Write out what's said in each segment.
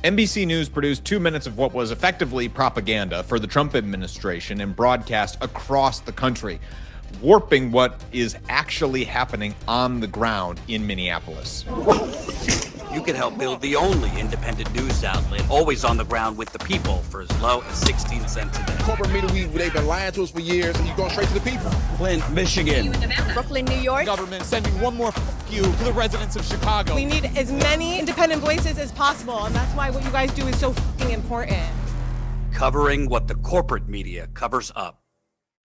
NBC News produced 2 minutes of what was effectively propaganda for the Trump administration and broadcast across the country, warping what is actually happening on the ground in Minneapolis. You could help build the only independent news outlet always on the ground with the people for as low as 16 cents a day. Corporate media, they've been lying to us for years, and you're going straight to the people. Flint, Michigan. Brooklyn, New York. Government sending one more you to the residents of Chicago. We need as many independent voices as possible, and that's why what you guys do is so important. Covering what the corporate media covers up.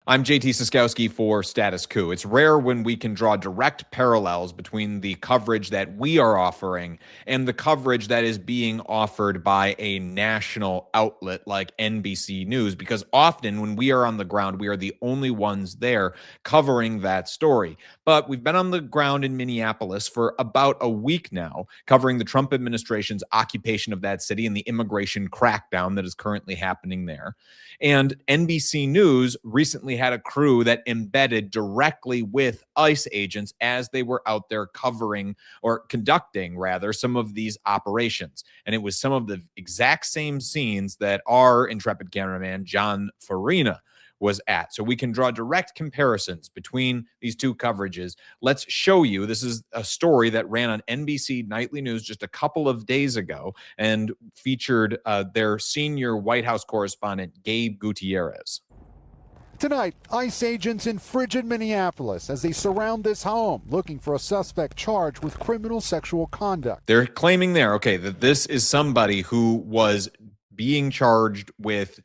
I'm JT Siskowski for Status Coup. It's rare when we can draw direct parallels between the coverage that we are offering and the coverage that is being offered by a national outlet like NBC News, because often when we are on the ground, we are the only ones there covering that story. But we've been on the ground in Minneapolis for about a week now, covering the Trump administration's occupation of that city and the immigration crackdown that is currently happening there. And NBC News recently had a crew that embedded directly with ICE agents as they were out there covering or conducting, rather, some of these operations. And it was some of the exact same scenes that our intrepid cameraman, John Farina, was at. So we can draw direct comparisons between these two coverages. Let's show you. This is a story that ran on NBC Nightly News just a couple of days ago and featured their senior White House correspondent, Gabe Gutierrez. Tonight, ICE agents in frigid Minneapolis as they surround this home looking for a suspect charged with criminal sexual conduct. They're claiming there, okay, that this is somebody who was being charged with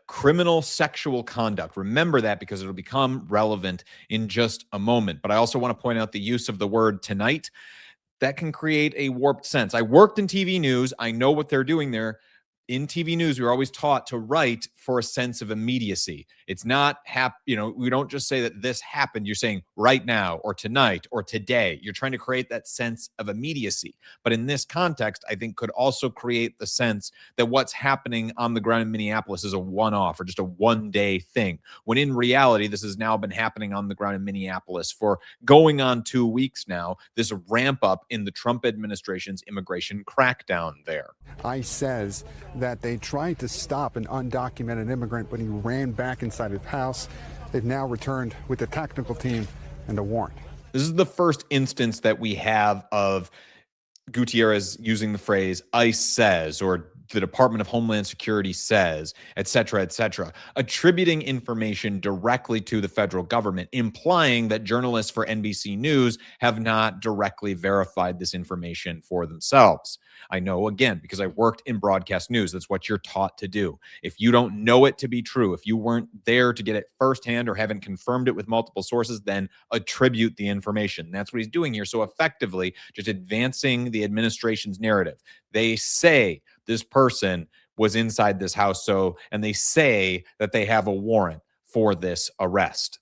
criminal sexual conduct. Remember that because it'll become relevant in just a moment. But I also want to point out the use of the word tonight. That can create a warped sense. I worked in TV news. I know what they're doing there. In TV news, we're always taught to write for a sense of immediacy. It's not, we don't just say that this happened. You're saying right now or tonight or today. You're trying to create that sense of immediacy. But in this context, I think could also create the sense that what's happening on the ground in Minneapolis is a one-off or just a one-day thing. When in reality, this has now been happening on the ground in Minneapolis for going on 2 weeks now, this ramp up in the Trump administration's immigration crackdown there. ICE says that they tried to stop an undocumented immigrant, but he ran back inside his house. They've now returned with the technical team and a warrant. This is the first instance that we have of Gutierrez using the phrase ICE says or the Department of Homeland Security says, et cetera, attributing information directly to the federal government, implying that journalists for NBC News have not directly verified this information for themselves. I know, again, because I worked in broadcast news, that's what you're taught to do. If you don't know it to be true, if you weren't there to get it firsthand or haven't confirmed it with multiple sources, then attribute the information. That's what he's doing here. So effectively, just advancing the administration's narrative. They say this person was inside this house, and they say that they have a warrant for this arrest.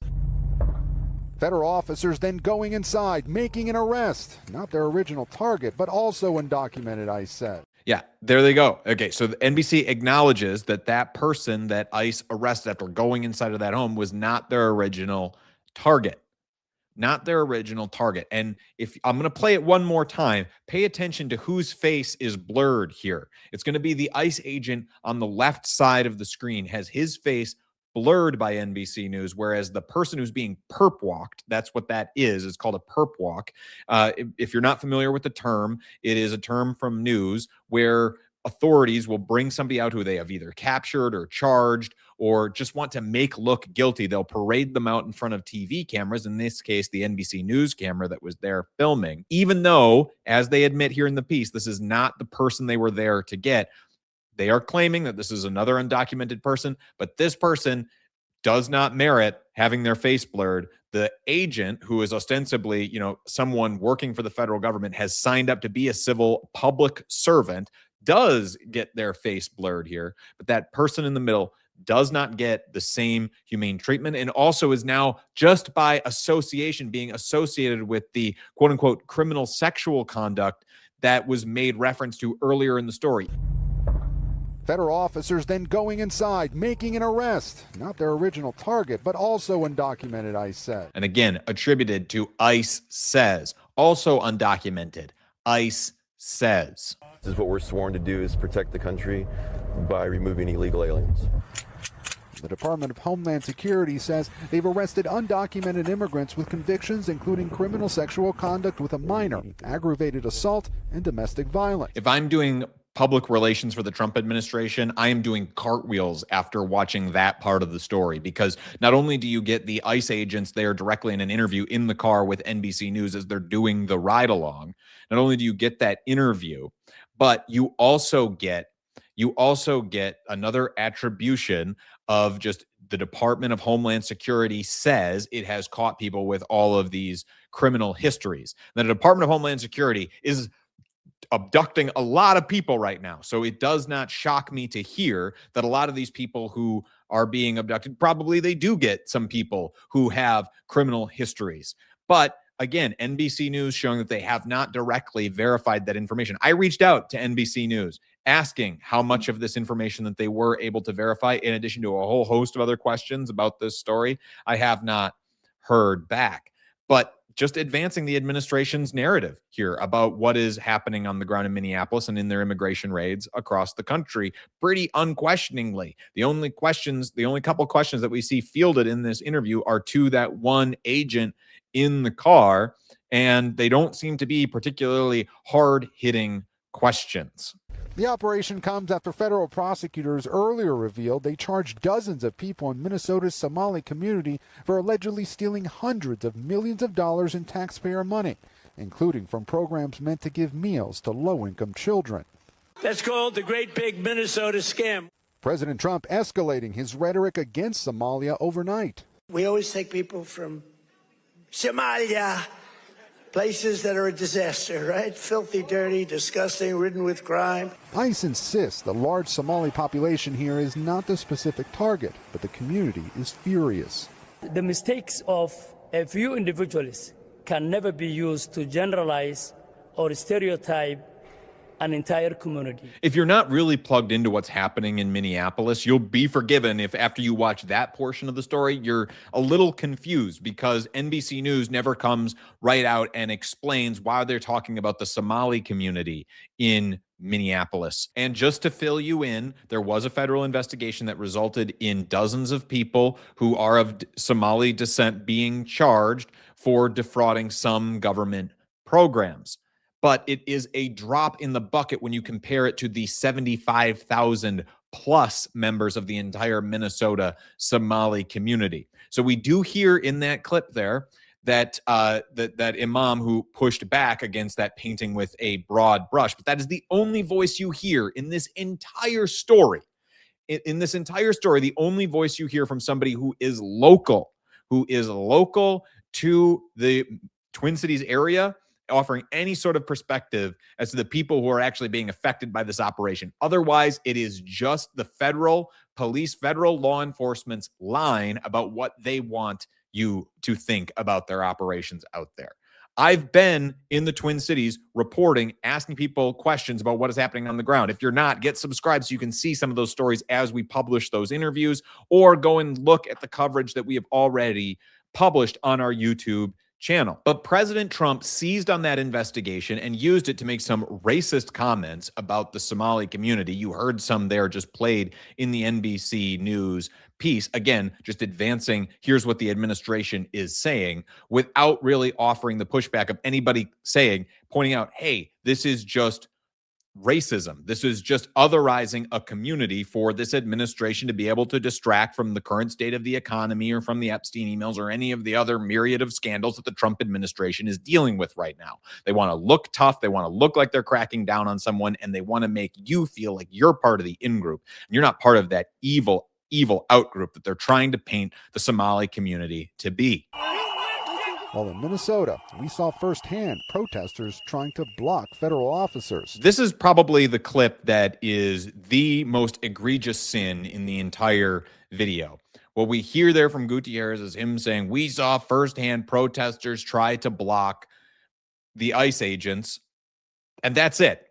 Federal officers then going inside, making an arrest. Not their original target, but also undocumented, ICE said. Yeah, there they go. Okay, so the NBC acknowledges that that person that ICE arrested after going inside of that home was not their original target. Not their original target. And if I'm going to play it one more time, pay attention to whose face is blurred here. It's going to be the ICE agent on the left side of the screen has his face blurred by NBC News, whereas the person who's being perp walked, that's what that is. It's called a perp walk. If you're not familiar with the term, it is a term from news where authorities will bring somebody out who they have either captured or charged or just want to make look guilty. They'll parade them out in front of TV cameras, in this case, the NBC News camera that was there filming, even though, as they admit here in the piece, this is not the person they were there to get. They are claiming that this is another undocumented person, but this person does not merit having their face blurred. The agent, who is ostensibly, someone working for the federal government, has signed up to be a civil public servant, does get their face blurred here, but that person in the middle does not get the same humane treatment and also is now, just by association, being associated with the quote-unquote criminal sexual conduct that was made reference to earlier in the story. Federal officers then going inside, making an arrest. Not their original target, but also undocumented, ICE said. And again, attributed to ICE says. Also undocumented, ICE says. This is what we're sworn to do, is protect the country by removing illegal aliens. The Department of Homeland Security says they've arrested undocumented immigrants with convictions including criminal sexual conduct with a minor, aggravated assault, and domestic violence. If I'm doing public relations for the Trump administration, I am doing cartwheels after watching that part of the story, because not only do you get the ICE agents there directly in an interview in the car with NBC News as they're doing the ride along, not only do you get that interview, but you also get another attribution of just the Department of Homeland Security says it has caught people with all of these criminal histories. The Department of Homeland Security is abducting a lot of people right now. So it does not shock me to hear that a lot of these people who are being abducted, probably they do get some people who have criminal histories. But again, NBC News showing that they have not directly verified that information. I reached out to NBC News asking how much of this information that they were able to verify, in addition to a whole host of other questions about this story. I have not heard back. But just advancing the administration's narrative here about what is happening on the ground in Minneapolis and in their immigration raids across the country, pretty unquestioningly. The only couple questions that we see fielded in this interview are to that one agent in the car, and they don't seem to be particularly hard-hitting questions. The operation comes after federal prosecutors earlier revealed they charged dozens of people in Minnesota's Somali community for allegedly stealing hundreds of millions of dollars in taxpayer money, including from programs meant to give meals to low-income children. That's called the Great Big Minnesota Scam. President Trump escalating his rhetoric against Somalia overnight. We always take people from Somalia, places that are a disaster, right? Filthy, dirty, disgusting, ridden with crime. ICE insists the large Somali population here is not the specific target, but the community is furious. The mistakes of a few individuals can never be used to generalize or stereotype an entire community. If you're not really plugged into what's happening in Minneapolis, you'll be forgiven if after you watch that portion of the story, you're a little confused, because NBC News never comes right out and explains why they're talking about the Somali community in Minneapolis. And just to fill you in, there was a federal investigation that resulted in dozens of people who are of Somali descent being charged for defrauding some government programs. But it is a drop in the bucket when you compare it to the 75,000 plus members of the entire Minnesota Somali community. So we do hear in that clip there that that imam who pushed back against that painting with a broad brush, but that is the only voice you hear in this entire story. In this entire story, the only voice you hear from somebody who is local to the Twin Cities area, offering any sort of perspective as to the people who are actually being affected by this operation. Otherwise, it is just the federal police, federal law enforcement's line about what they want you to think about their operations out there. I've been in the Twin Cities reporting, asking people questions about what is happening on the ground. If you're not, get subscribed so you can see some of those stories as we publish those interviews, or go and look at the coverage that we have already published on our YouTube channel. But President Trump seized on that investigation and used it to make some racist comments about the Somali community. You heard some there just played in the NBC News piece. Again, just advancing, here's what the administration is saying, without really offering the pushback of anybody pointing out, hey, this is just racism. This is just otherizing a community for this administration to be able to distract from the current state of the economy or from the Epstein emails or any of the other myriad of scandals that the Trump administration is dealing with right now. They want to look tough. They want to look like they're cracking down on someone, and they want to make you feel like you're part of the in-group. And you're not part of that evil out-group that they're trying to paint the Somali community to be. While in Minnesota, we saw firsthand protesters trying to block federal officers. This is probably the clip that is the most egregious sin in the entire video. What we hear there from Gutierrez is him saying, we saw firsthand protesters try to block the ICE agents, and that's it.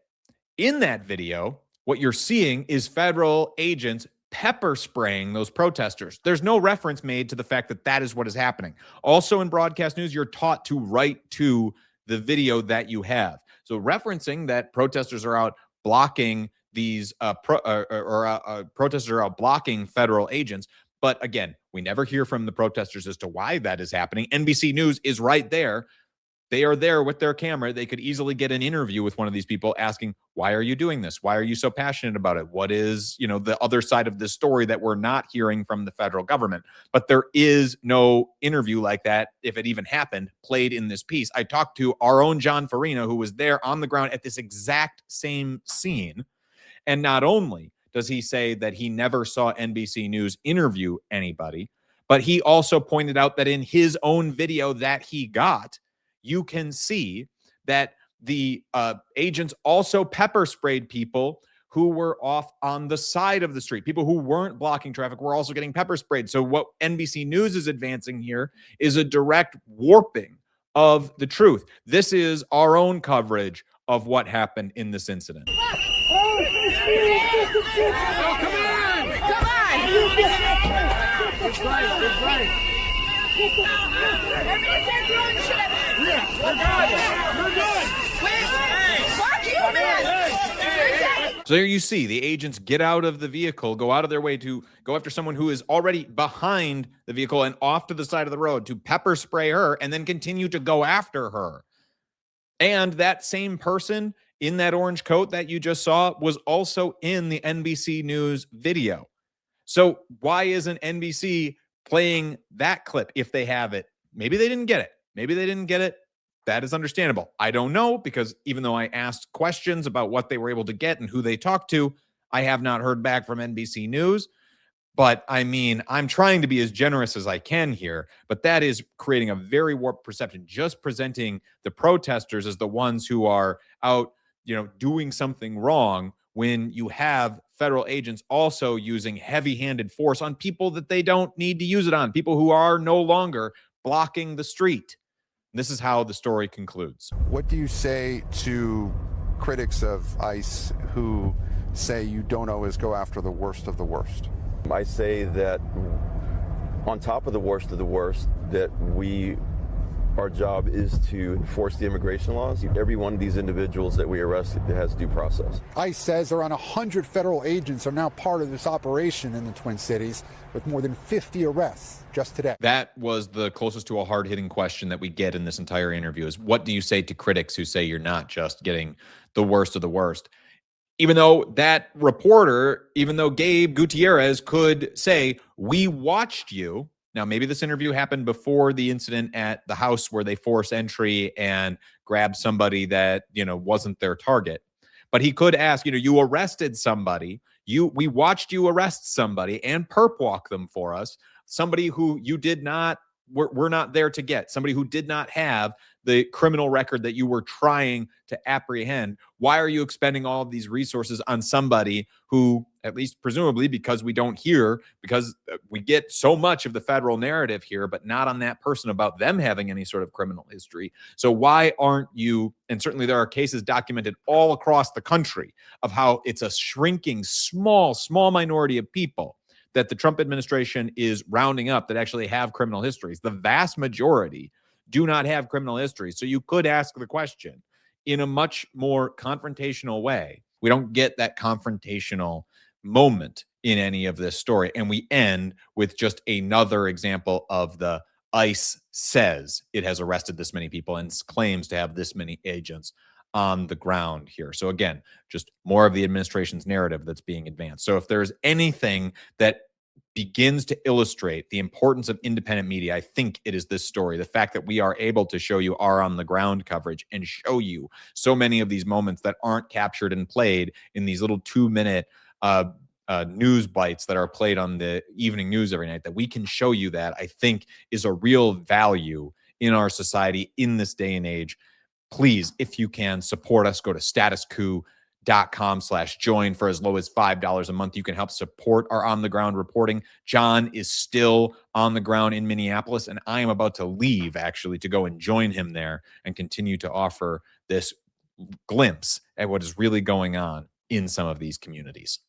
In that video, what you're seeing is federal agents pepper spraying those protesters. There's no reference made to the fact that that is what is happening. Also in broadcast news, you're taught to write to the video that you have. So referencing that protesters are out blocking these protesters are out blocking federal agents. But again, we never hear from the protesters as to why that is happening. NBC News is right there. They are there with their camera. They could easily get an interview with one of these people asking, why are you doing this? Why are you so passionate about it? What is, the other side of this story that we're not hearing from the federal government? But there is no interview like that, if it even happened, played in this piece. I talked to our own John Farina, who was there on the ground at this exact same scene. And not only does he say that he never saw NBC News interview anybody, but he also pointed out that in his own video that he got, you can see that the agents also pepper sprayed people who were off on the side of the street. People who weren't blocking traffic were also getting pepper sprayed. So what NBC News is advancing here is a direct warping of the truth. This is our own coverage of what happened in this incident. So there you see the agents get out of the vehicle, go out of their way to go after someone who is already behind the vehicle and off to the side of the road to pepper spray her and then continue to go after her. And that same person in that orange coat that you just saw was also in the NBC News video. So why isn't NBC playing that clip if they have it? Maybe they didn't get it. Maybe they didn't get it. That is understandable. I don't know, because even though I asked questions about what they were able to get and who they talked to, I have not heard back from NBC News. But I mean, I'm trying to be as generous as I can here, but that is creating a very warped perception, just presenting the protesters as the ones who are out, doing something wrong, when you have federal agents also using heavy-handed force on people that they don't need to use it on, people who are no longer blocking the street. This is how the story concludes. What do you say to critics of ICE who say you don't always go after the worst of the worst? I say that on top of the worst, that our job is to enforce the immigration laws. Every one of these individuals that we arrest has due process. ICE says around 100 federal agents are now part of this operation in the Twin Cities, with more than 50 arrests just today. That was the closest to a hard-hitting question that we get in this entire interview, is what do you say to critics who say you're not just getting the worst of the worst? Even though that reporter, even though Gabe Gutierrez could say, we watched you. Now, maybe this interview happened before the incident at the house where they force entry and grab somebody that, wasn't their target. But he could ask, you arrested somebody. We watched you arrest somebody and perp walk them for us. Somebody who you did not, we're not there to get. Somebody who did not have the criminal record that you were trying to apprehend. Why are you expending all of these resources on somebody who, at least presumably, because we get so much of the federal narrative here, but not on that person about them having any sort of criminal history. So why aren't you, and certainly there are cases documented all across the country of how it's a shrinking, small minority of people that the Trump administration is rounding up that actually have criminal histories. The vast majority do not have criminal histories. So you could ask the question in a much more confrontational way. We don't get that confrontational moment in any of this story. And we end with just another example of the ICE says it has arrested this many people and claims to have this many agents on the ground here. So again, just more of the administration's narrative that's being advanced. So if there's anything that begins to illustrate the importance of independent media, I think it is this story. The fact that we are able to show you our on-the-ground coverage and show you so many of these moments that aren't captured and played in these little 2-minute news bites that are played on the evening news every night, that we can show you that, I think is a real value in our society in this day and age. Please, if you can, support us. Go to statuscoup.com/join for as low as $5 a month. You can help support our on-the-ground reporting. John is still on the ground in Minneapolis, and I am about to leave, actually, to go and join him there and continue to offer this glimpse at what is really going on in some of these communities.